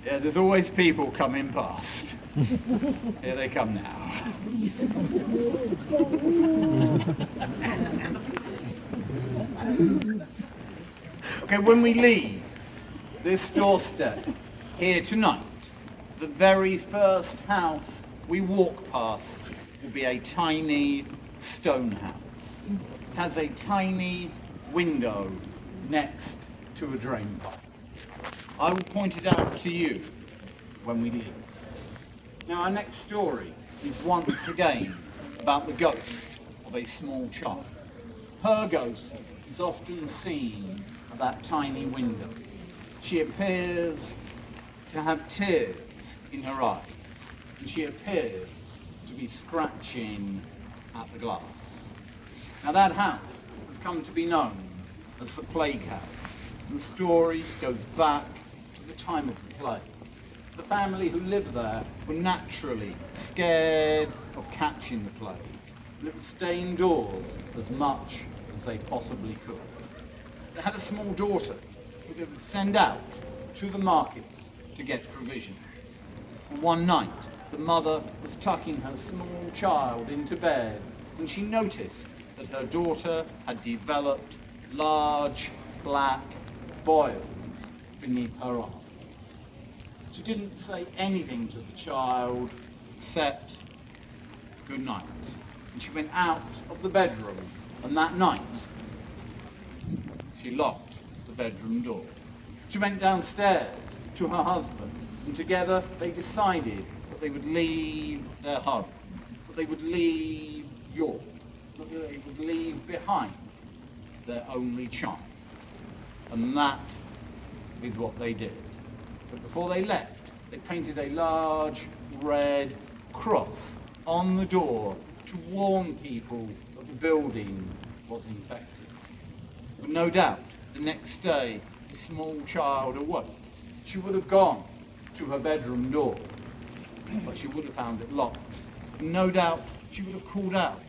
Yeah, there's always people coming past. Here they come now. Okay, when we leave this doorstep here tonight, the very first house we walk past will be a tiny stone house. It has a tiny window next to a drain pipe. I will point it out to you when we leave. Now, our next story is once again about the ghost of a small child. Her ghost is often seen at that tiny window. She appears to have tears in her eyes, and she appears to be scratching at the glass. Now, that house has come to be known as the Plague House. The story goes back to the time of the plague. The family who lived there were naturally scared of catching the plague, and it would stay indoors as much as they possibly could. They had a small daughter who they would send out to the markets to get provisions. And one night, the mother was tucking her small child into bed when she noticed that her daughter had developed large black boils beneath her eyes. She didn't say anything to the child except good night. And she went out of the bedroom, and that night she locked the bedroom door. She went downstairs to her husband, and together they decided that they would leave their home, that they would leave York, that they would leave behind their only child. And that is what they did. But before they left, they painted a large red cross on the door to warn people that the building was infected. But no doubt, the next day, the small child awoke. She would have gone to her bedroom door, but she would have found it locked. And no doubt, she would have called out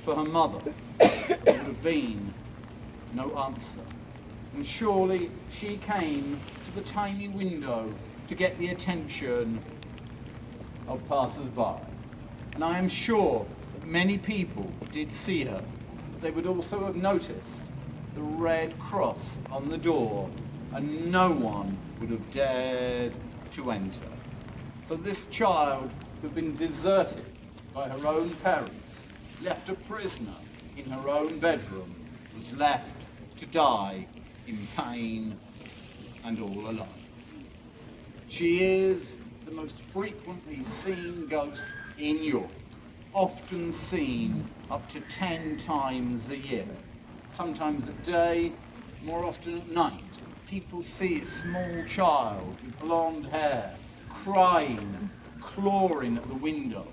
for her mother. There would have been no answer. And surely she came to the tiny window to get the attention of passers-by. And I am sure that many people did see her. They would also have noticed the red cross on the door, and no one would have dared to enter. So this child, who had been deserted by her own parents, left a prisoner in her own bedroom, was left to die in pain and all alone. She is the most frequently seen ghost in York, often seen up to 10 times a year, sometimes a day, more often at night. People see a small child with blonde hair, crying, clawing at the window.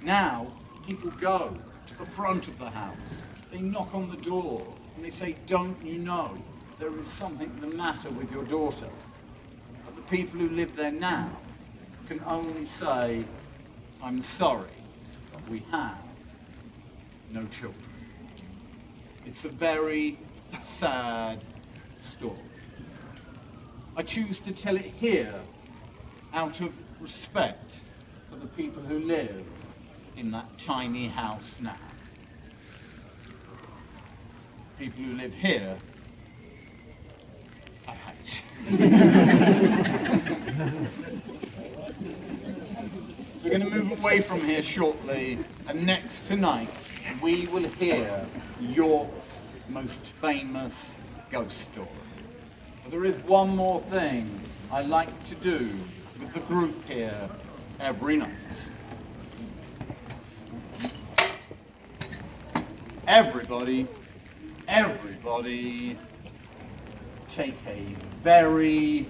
Now, people go to the front of the house, they knock on the door, and they say, "Don't you know there is something the matter with your daughter?" But the people who live there now can only say, "I'm sorry, but we have no children." It's a very sad story. I choose to tell it here out of respect for the people who live in that tiny house now. People who live here, I hate. We're going to move away from here shortly, and next tonight we will hear York's most famous ghost story. But there is one more thing I like to do with the group here every night. Everybody, take a very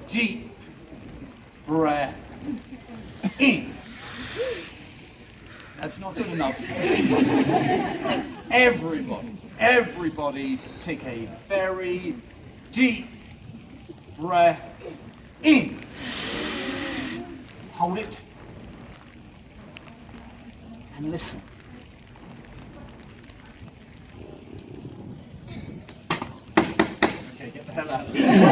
deep breath in. That's not good enough. Everybody take a very deep breath in. Hold it and listen. Okay, get the hell out of here.